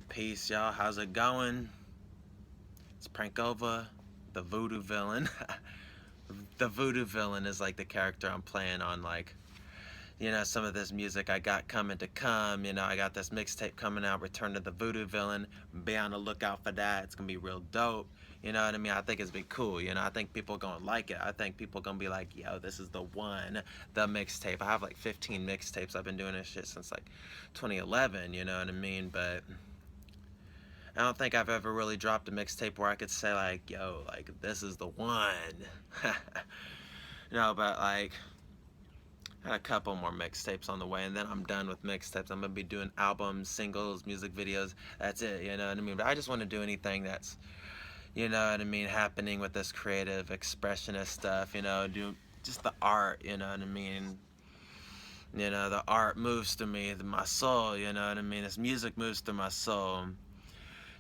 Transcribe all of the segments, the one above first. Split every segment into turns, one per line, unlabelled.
Peace, y'all. How's it going? It's Prankova, the Voodoo villain. The Voodoo villain is like the character I'm playing on, like, some of this music I got coming to come. I got this mixtape coming out, Return to the Voodoo Villain. Be on the lookout for that. It's gonna be real dope. You know what I mean? I think it's be cool. I think people gonna like it. I think people gonna be like, yo, this is the one, the mixtape. I have like 15 mixtapes. I've been doing this shit since like 2011, you know what I mean? But I don't think I've ever really dropped a mixtape where I could say like, yo, like this is the one. But like I got a couple more mixtapes on the way, and then I'm done with mixtapes. I'm gonna be doing albums, singles, music videos. That's it, you know what I mean? But I just want to do anything that's, happening with this creative expressionist stuff. Do just the art. You know what I mean? The art moves through me, my soul. You know what I mean? This music moves through my soul.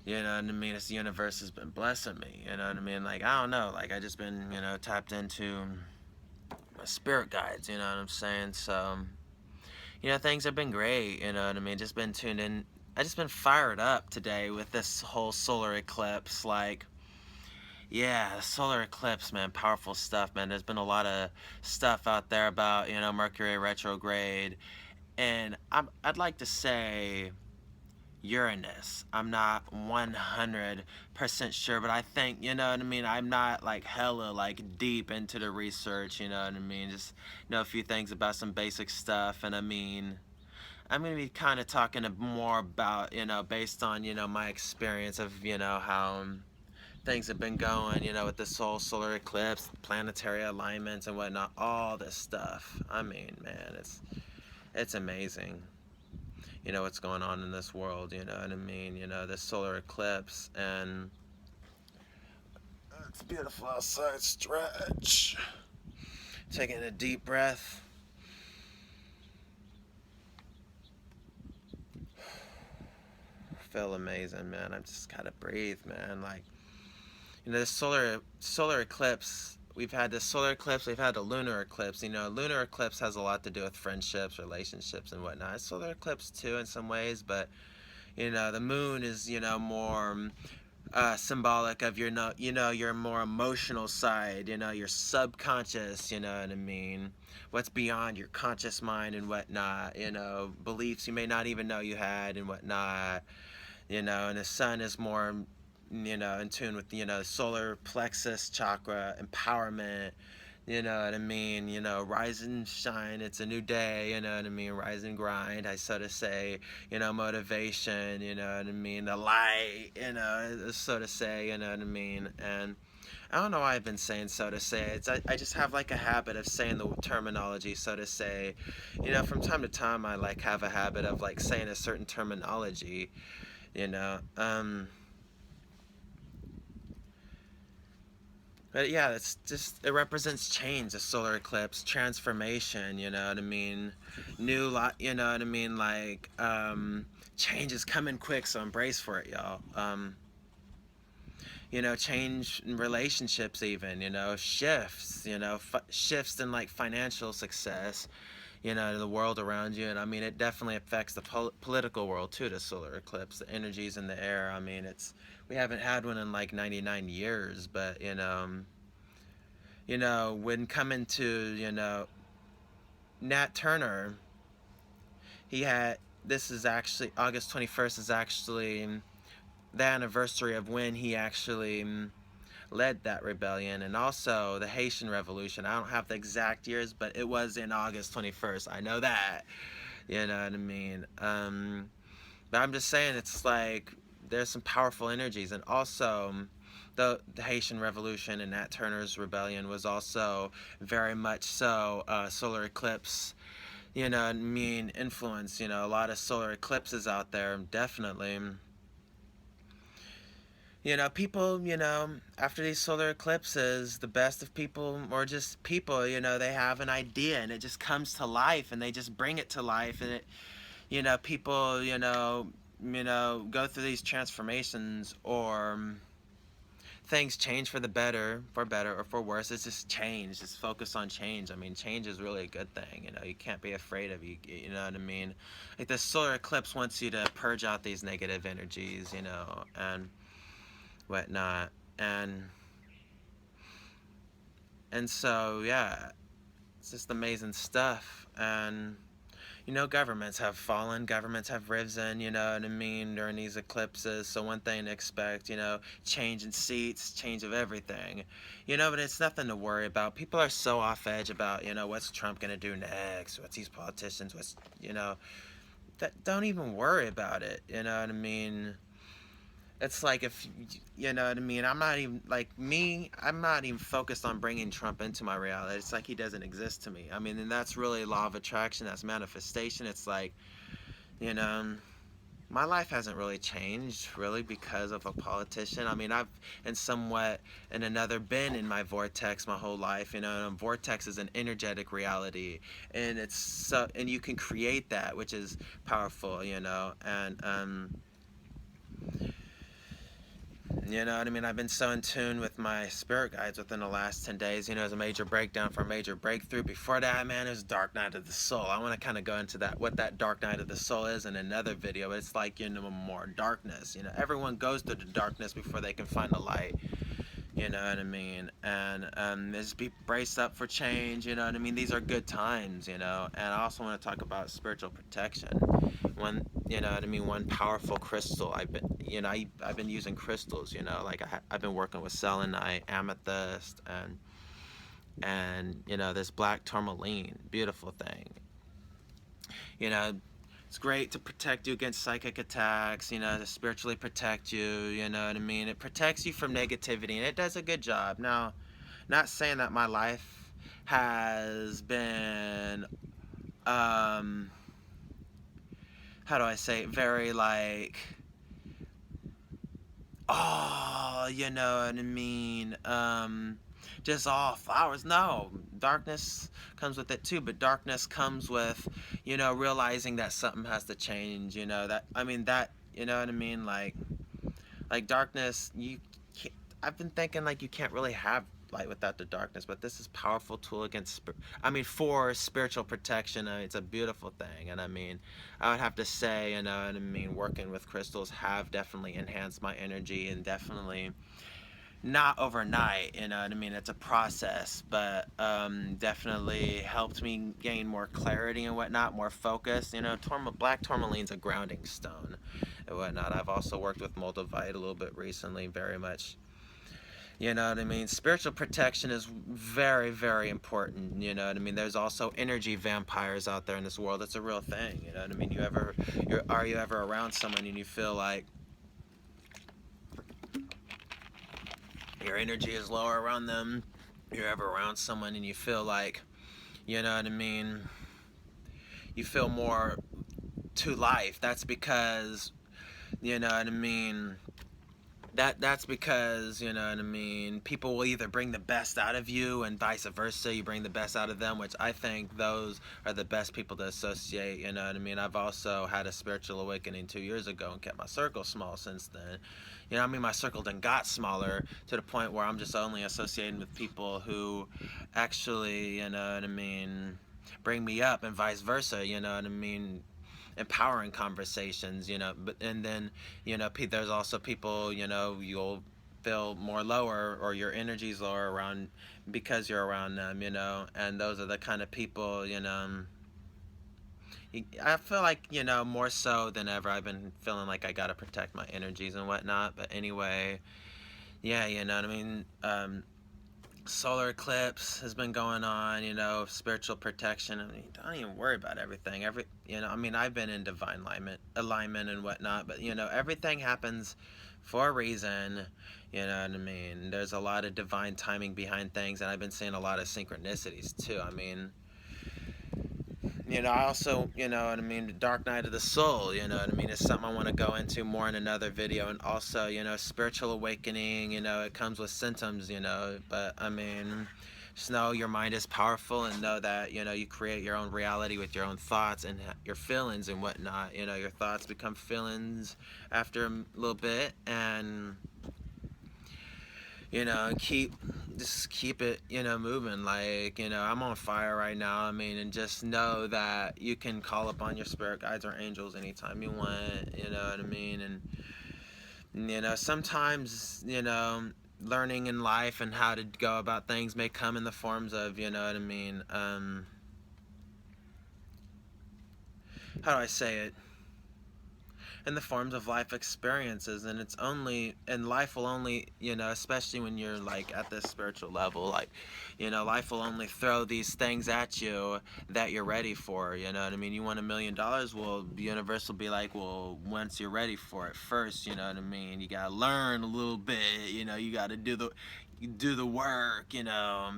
You know what I mean? This universe has been blessing me. You know what I mean? Like, I don't know. Like, I just been, tapped into my spirit guides. You know what I'm saying? So, things have been great. You know what I mean? Just been tuned in. I just been fired up today with this whole solar eclipse. Like, yeah, solar eclipse, man. Powerful stuff, man. There's been a lot of stuff out there about, Mercury retrograde. And I'd like to say Uranus. I'm not 100% sure, but I think, you know what I mean, I'm not like hella like deep into the research, you know what I mean, just know a few things about some basic stuff. And I'm going to be kind of talking more about, based on, my experience of, how things have been going, with this whole solar eclipse, planetary alignments and whatnot, all this stuff. I mean, man, it's amazing. What's going on in this world, you know what I mean? This solar eclipse, and it's beautiful outside. Stretch. Taking a deep breath. Feel amazing, man. I just gotta breathe, man. Like, this solar eclipse. We've had this solar eclipse, we've had a lunar eclipse. Lunar eclipse has a lot to do with friendships, relationships, and whatnot. Solar eclipse too in some ways, but the moon is, more symbolic of your more emotional side, your subconscious, you know what I mean? What's beyond your conscious mind and whatnot, beliefs you may not even know you had and whatnot, and the sun is more, in tune with, solar plexus chakra, empowerment, you know what I mean? Rise and shine. It's a new day. You know what I mean? Rise and grind. I so to say. Motivation. You know what I mean? The light. So to say. You know what I mean? And I don't know why I've been saying so to say. I just have like a habit of saying the terminology so to say. From time to time I like have a habit of like saying a certain terminology. You know. But yeah, it represents change, the solar eclipse, transformation, you know what I mean? New lot, you know what I mean? Like, change is coming quick, so embrace for it, y'all. Change in relationships even, shifts, shifts in like financial success, the world around you. And I mean, it definitely affects the political world too, the solar eclipse, the energies in the air. I mean, we haven't had one in like 99 years, but, when coming to, Nat Turner, this is actually, August 21st is actually the anniversary of when he actually led that rebellion, and also the Haitian Revolution. I don't have the exact years, but it was in August 21st. I know that. You know what I mean? But I'm just saying, it's like there's some powerful energies, and also the Haitian Revolution and Nat Turner's rebellion was also very much so solar eclipse. Influence. A lot of solar eclipses out there, definitely. People, after these solar eclipses, the best of people, or just people, they have an idea and it just comes to life and they just bring it to life. And people, go through these transformations, or things change for the better, for better or for worse. It's just change. Just focus on change. I mean, change is really a good thing. You know, you can't be afraid of you. You know what I mean? Like the solar eclipse wants you to purge out these negative energies, you know, and whatnot. And so yeah, it's just amazing stuff. And you know, governments have fallen, governments have risen, you know what I mean, during these eclipses. So one thing to expect, you know, change in seats, change of everything, you know, but it's nothing to worry about. People are so off edge about, you know, what's Trump gonna do next, what's these politicians, what's, you know, that don't even worry about it, you know what I mean. It's like, if you know what I mean, I'm not even like me, I'm not even focused on bringing Trump into my reality. It's like he doesn't exist to me. I mean, and that's really law of attraction, that's manifestation. It's like, you know, my life hasn't really changed really because of a politician. I mean, I've in somewhat in another been in my vortex my whole life, you know, and a vortex is an energetic reality, and it's so, and you can create that, which is powerful, you know. And you know what I mean? I've been so in tune with my spirit guides within the last 10 days. You know, it was a major breakdown for a major breakthrough. Before that, man, it was dark night of the soul. I want to kind of go into that, what that dark night of the soul is in another video. It's like, you know, more darkness. You know, everyone goes through the darkness before they can find the light. You know what I mean? And just be braced up for change. You know what I mean? These are good times, you know. And I also want to talk about spiritual protection. One, you know what I mean, one powerful crystal. I've been, you know, I've been using crystals, you know, like I've been working with selenite, amethyst, and you know, this black tourmaline, beautiful thing. You know, it's great to protect you against psychic attacks, you know, to spiritually protect you, you know what I mean? It protects you from negativity, and it does a good job. Now, not saying that my life has been, um, how do I say it, very like, oh, you know what I mean, just all flowers. No, darkness comes with it too, but darkness comes with, you know, realizing that something has to change, you know, that, I mean, that, you know what I mean, like darkness, you can't, I've been thinking like you can't really have light without the darkness, but this is a powerful tool against, I mean, for spiritual protection. I mean, it's a beautiful thing. And I mean, I would have to say, you know what I mean, working with crystals have definitely enhanced my energy, and definitely not overnight, you know what I mean, it's a process, but definitely helped me gain more clarity and whatnot, more focus. You know, black tourmaline's a grounding stone and whatnot. I've also worked with moldavite a little bit recently, very much, you know what I mean. Spiritual protection is very, very important, you know what I mean. There's also energy vampires out there in this world. It's a real thing, you know what I mean. Are you ever around someone and you feel like your energy is lower around them? You're ever around someone and you feel like, you know what I mean, you feel more to life? That's because, you know what I mean, that's because, you know what I mean, people will either bring the best out of you and vice versa, you bring the best out of them, which I think those are the best people to associate, you know what I mean. I've also had a spiritual awakening 2 years ago and kept my circle small since then. You know what I mean, my circle then got smaller to the point where I'm just only associating with people who actually, you know what I mean, bring me up, and vice versa, you know what I mean, empowering conversations, you know. But and then, you know, there's also people, you know, you'll feel more lower or your energy's lower around because you're around them, you know. And those are the kind of people, you know, I feel like, you know, more so than ever I've been feeling like I gotta protect my energies and whatnot. But anyway, yeah, you know what I mean. Solar eclipse has been going on, you know, spiritual protection. I mean, don't even worry about everything. You know, I mean, I've been in divine alignment and whatnot, but you know, everything happens for a reason. You know what I mean? There's a lot of divine timing behind things, and I've been seeing a lot of synchronicities too. I mean, you know, I also, you know what I mean, the dark night of the soul, you know what I mean, it's something I want to go into more in another video. And also, you know, spiritual awakening, you know, it comes with symptoms, you know, but I mean, just know your mind is powerful, and know that, you know, you create your own reality with your own thoughts and your feelings and whatnot. You know, your thoughts become feelings after a little bit, and you know, just keep it, you know, moving. Like, you know, I'm on fire right now. I mean, and just know that you can call upon your spirit guides or angels anytime you want, you know what I mean? And you know, sometimes, you know, learning in life and how to go about things may come in the forms of, you know what I mean, how do I say it? In the forms of life experiences, and it's only, and life will only, you know, especially when you're like at this spiritual level, like, you know, life will only throw these things at you that you're ready for, you know what I mean? You want $1,000,000, well, the universe will be like, well, once you're ready for it first, you know what I mean? You gotta learn a little bit, you know, you gotta do the work, you know,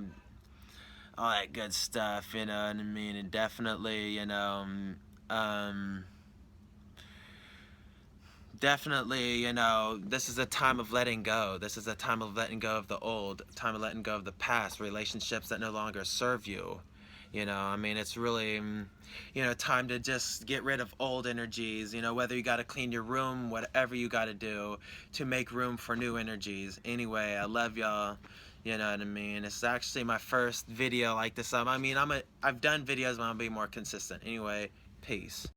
all that good stuff, you know what I mean? And definitely, you know, um definitely, you know, this is a time of letting go. This is a time of letting go of the old, time of letting go of the past, relationships that no longer serve you. You know, I mean, it's really, you know, time to just get rid of old energies, you know, whether you got to clean your room, whatever you got to do to make room for new energies. Anyway, I love y'all. You know what I mean? It's actually my first video like this. I mean, I've done videos, but I'll be more consistent. Anyway, peace.